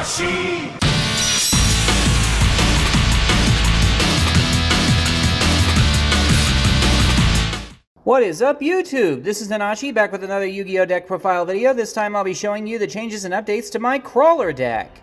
Tanashi! What is up, YouTube? This is Nanashi, back with another Yu-Gi-Oh! Deck profile video. This time I'll be showing you the changes and updates to my Krawler deck.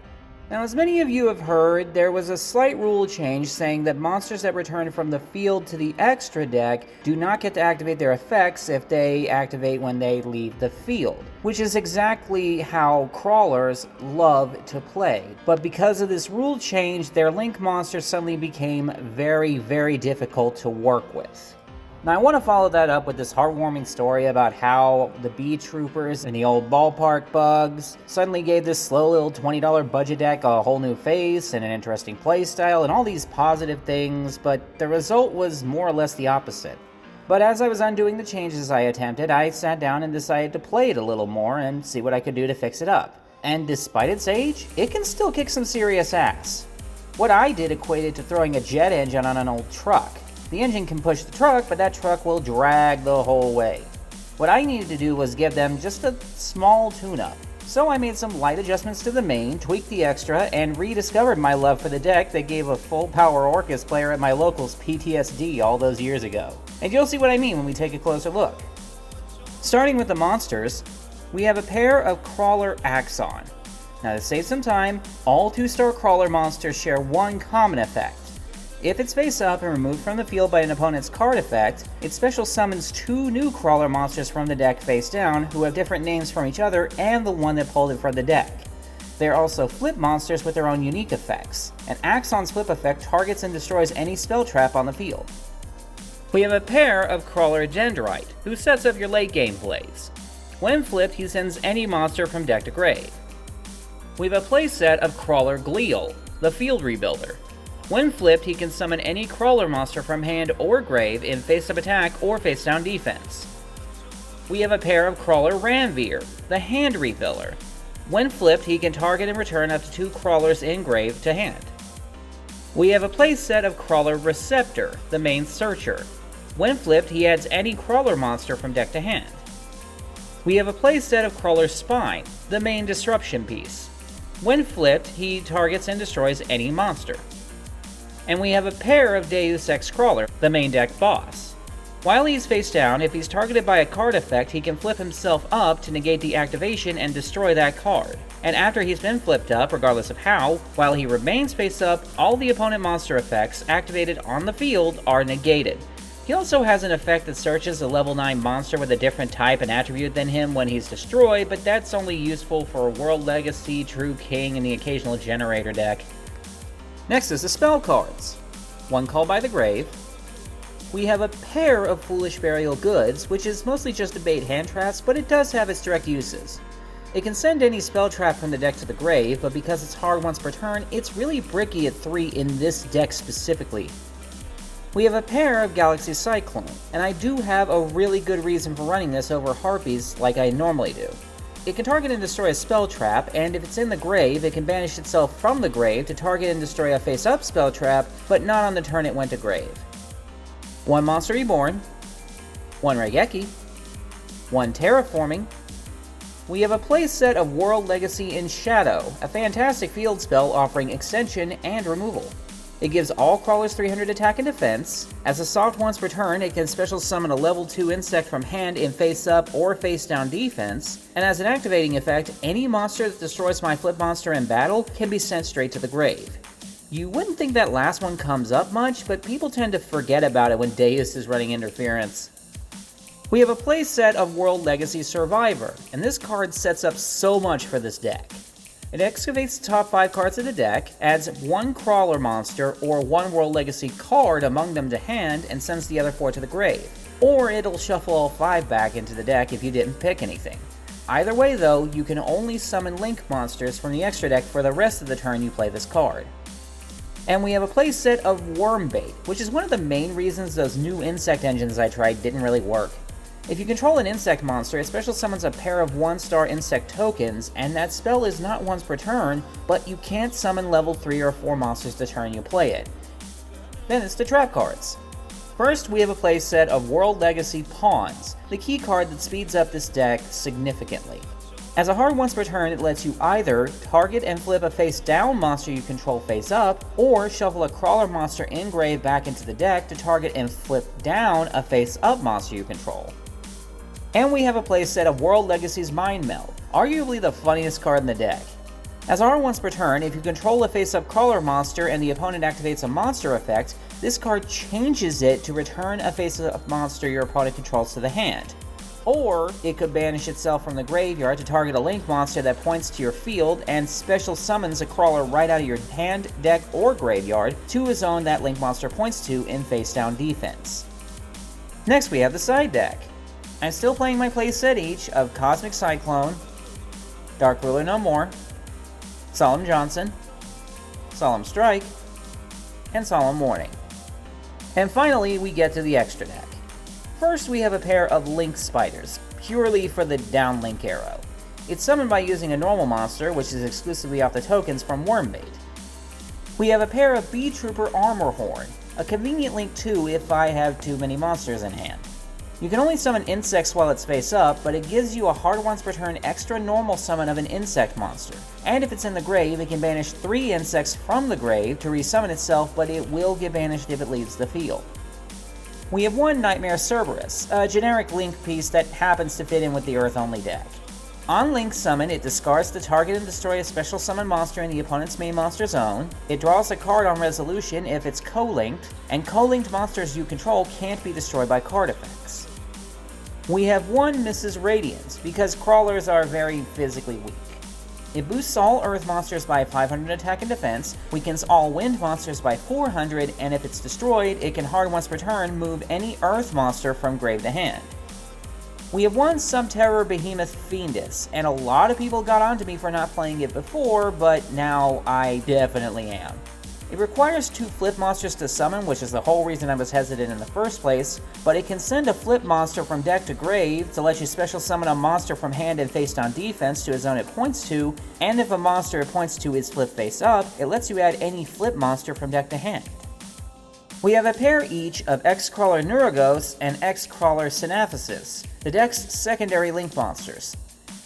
Now, as many of you have heard, there was a slight rule change saying that monsters that return from the field to the extra deck do not get to activate their effects if they activate when they leave the field, which is exactly how Krawlers love to play. But because of this rule change, their Link monsters suddenly became very, very difficult to work with. Now, I want to follow that up with this heartwarming story about how the Bee Troopers and the old ballpark bugs suddenly gave this slow little $20 budget deck a whole new face and an interesting playstyle and all these positive things, but the result was more or less the opposite. But as I was undoing the changes I attempted, I sat down and decided to play it a little more and see what I could do to fix it up. And despite its age, it can still kick some serious ass. What I did equated to throwing a jet engine on an old truck. The engine can push the truck, but that truck will drag the whole way. What I needed to do was give them just a small tune-up. So I made some light adjustments to the main, tweaked the extra, and rediscovered my love for the deck that gave a full power Orcus player at my locals PTSD all those years ago. And you'll see what I mean when we take a closer look. Starting with the monsters, we have a pair of Krawler Axon. Now, to save some time, all 2-star Krawler monsters share one common effect. If it's face up and removed from the field by an opponent's card effect, it special summons 2 new Krawler monsters from the deck face down who have different names from each other and the one that pulled it from the deck. They are also flip monsters with their own unique effects. An Axon's flip effect targets and destroys any spell trap on the field. We have a pair of Krawler Dendrite, who sets up your late game plays. When flipped, he sends any monster from deck to grave. We have a playset of Krawler Glial, the field rebuilder. When flipped, he can summon any Krawler monster from hand or grave in face-up attack or face-down defense. We have a pair of Krawler Ranveer, the hand refiller. When flipped, he can target and return up to 2 Krawlers in grave to hand. We have a playset of Krawler Receptor, the main searcher. When flipped, he adds any Krawler monster from deck to hand. We have a playset of Krawler Spine, the main disruption piece. When flipped, he targets and destroys any monster. And we have a pair of Deus Ex Krawler, the main deck boss. While he's face down, if he's targeted by a card effect, he can flip himself up to negate the activation and destroy that card. And after he's been flipped up, regardless of how, while he remains face up, all the opponent monster effects activated on the field are negated. He also has an effect that searches a level 9 monster with a different type and attribute than him when he's destroyed, but that's only useful for World Legacy, True King, and the occasional Generator deck. Next is the spell cards. One Call by the Grave. We have a pair of Foolish Burial Goods, which is mostly just to bait hand traps, but it does have its direct uses. It can send any spell trap from the deck to the grave, but because it's hard once per turn, it's really bricky at 3 in this deck specifically. We have a pair of Galaxy Cyclone, and I do have a really good reason for running this over Harpies like I normally do. It can target and destroy a spell trap, and if it's in the grave, it can banish itself from the grave to target and destroy a face-up spell trap, but not on the turn it went to grave. 1 Monster Reborn, 1 Raigeki, 1 Terraforming. We have a playset of World Legacy in Shadow, a fantastic field spell offering extension and removal. It gives all Krawlers 300 attack and defense. As a soft once per turn, it can special summon a level 2 insect from hand in face-up or face-down defense, and as an activating effect, any monster that destroys my flip monster in battle can be sent straight to the grave. You wouldn't think that last one comes up much, but people tend to forget about it when Deus is running interference. We have a playset of World Legacy Survivor, and this card sets up so much for this deck. It excavates the top 5 cards of the deck, adds 1 Krawler monster or 1 World Legacy card among them to hand, and sends the other 4 to the grave. Or it'll shuffle all 5 back into the deck if you didn't pick anything. Either way though, you can only summon Link monsters from the extra deck for the rest of the turn you play this card. And we have a playset of Wormbait, which is one of the main reasons those new insect engines I tried didn't really work. If you control an insect monster, it special summons a pair of 1-star insect tokens, and that spell is not once per turn, but you can't summon level 3 or 4 monsters the turn you play it. Then it's the trap cards. First, we have a playset of World Legacy Pawns, the key card that speeds up this deck significantly. As a hard once per turn, it lets you either target and flip a face-down monster you control face-up, or shuffle a Krawler monster in grave back into the deck to target and flip down a face-up monster you control. And we have a playset of World Legacy's Mind Meld, arguably the funniest card in the deck. As a hard once per turn, if you control a face-up Krawler monster and the opponent activates a monster effect, this card changes it to return a face-up monster your opponent controls to the hand. Or it could banish itself from the graveyard to target a link monster that points to your field and special summons a Krawler right out of your hand, deck, or graveyard to a zone that link monster points to in face-down defense. Next we have the side deck. I'm still playing my playset each of Cosmic Cyclone, Dark Ruler No More, Solemn Johnson, Solemn Strike, and Solemn Warning. And finally we get to the extra deck. First, we have a pair of Link Spiders, purely for the down Link arrow. It's summoned by using a normal monster, which is exclusively off the tokens from Wormbait. We have a pair of Bee Trooper Armor Horn, a convenient Link 2 if I have too many monsters in hand. You can only summon insects while it's face up, but it gives you a hard once per turn extra normal summon of an insect monster. And if it's in the grave, it can banish 3 insects from the grave to resummon itself, but it will get banished if it leaves the field. We have one Nightmare Cerberus, a generic Link piece that happens to fit in with the Earth-only deck. On Link Summon, it discards to target and destroy a special summon monster in the opponent's main monster zone, it draws a card on resolution if it's co-linked, and co-linked monsters you control can't be destroyed by card effects. We have one Mrs. Radiance, because Krawlers are very physically weak. It boosts all Earth monsters by 500 attack and defense, weakens all Wind monsters by 400, and if it's destroyed, it can hard once per turn move any Earth monster from grave to hand. We have one Subterror Behemoth Fiendus, and a lot of people got onto me for not playing it before, but now I definitely am. It requires 2 flip monsters to summon, which is the whole reason I was hesitant in the first place, but it can send a flip monster from deck to grave to let you special summon a monster from hand and face-down defense to a zone it points to, and if a monster it points to is flipped face-up, it lets you add any flip monster from deck to hand. We have a pair each of X-Krawler Neurogos and X-Krawler Synaphysis, the deck's secondary Link monsters.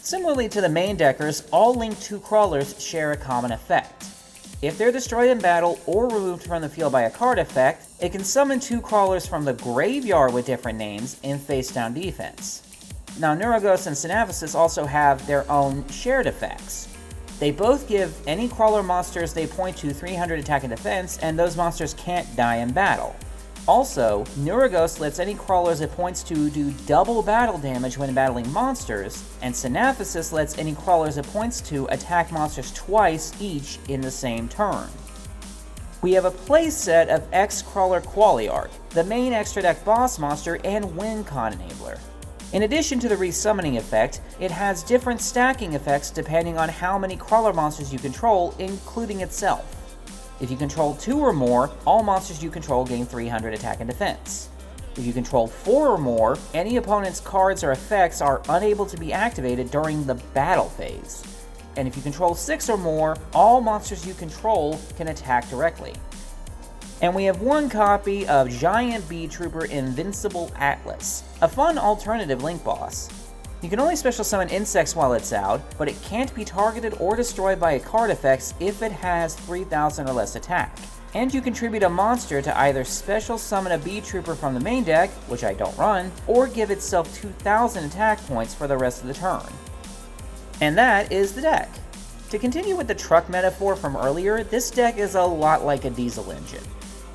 Similarly to the main deckers, all Link 2 Krawlers share a common effect. If they're destroyed in battle or removed from the field by a card effect, it can summon 2 Krawlers from the graveyard with different names in face-down defense. Now Neurogos and Synaphysis also have their own shared effects. They both give any Krawler monsters they point to 300 attack and defense, and those monsters can't die in battle. Also, Neurogos lets any Krawlers it points to do double battle damage when battling monsters, and Synaphysis lets any Krawlers it points to attack monsters twice each in the same turn. We have a playset of X-Krawler Qualiarch, the main extra deck boss monster and WinCon enabler. In addition to the resummoning effect, it has different stacking effects depending on how many Krawler monsters you control, including itself. If you control 2 or more, all monsters you control gain 300 attack and defense. If you control 4 or more, any opponent's cards or effects are unable to be activated during the battle phase. And if you control 6 or more, all monsters you control can attack directly. And we have one copy of Giant Bee Trooper Invincible Atlas, a fun alternative Link boss. You can only special summon insects while it's out, but it can't be targeted or destroyed by a card effects if it has 3000 or less attack. And you contribute a monster to either special summon a Bee Trooper from the main deck, which I don't run, or give itself 2000 attack points for the rest of the turn. And that is the deck. To continue with the truck metaphor from earlier, this deck is a lot like a diesel engine.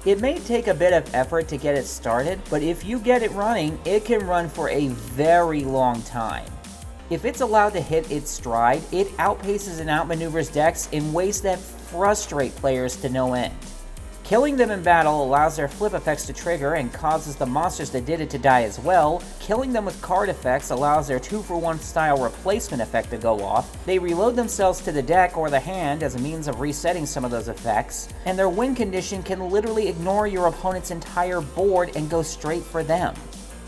It may take a bit of effort to get it started, but if you get it running, it can run for a very long time. If it's allowed to hit its stride, it outpaces and outmaneuvers decks in ways that frustrate players to no end. Killing them in battle allows their flip effects to trigger and causes the monsters that did it to die as well. Killing them with card effects allows their 2-for-1 style replacement effect to go off. They reload themselves to the deck or the hand as a means of resetting some of those effects, and their win condition can literally ignore your opponent's entire board and go straight for them.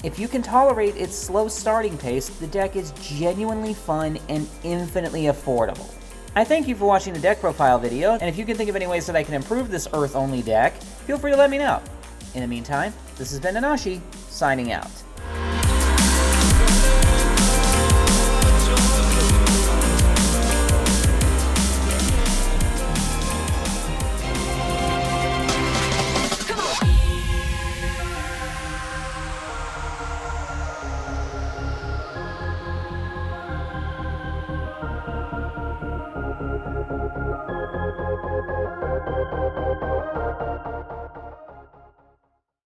If you can tolerate its slow starting pace, the deck is genuinely fun and infinitely affordable. I thank you for watching the deck profile video, and if you can think of any ways that I can improve this Earth-only deck, feel free to let me know. In the meantime, this has been Nanashi, signing out.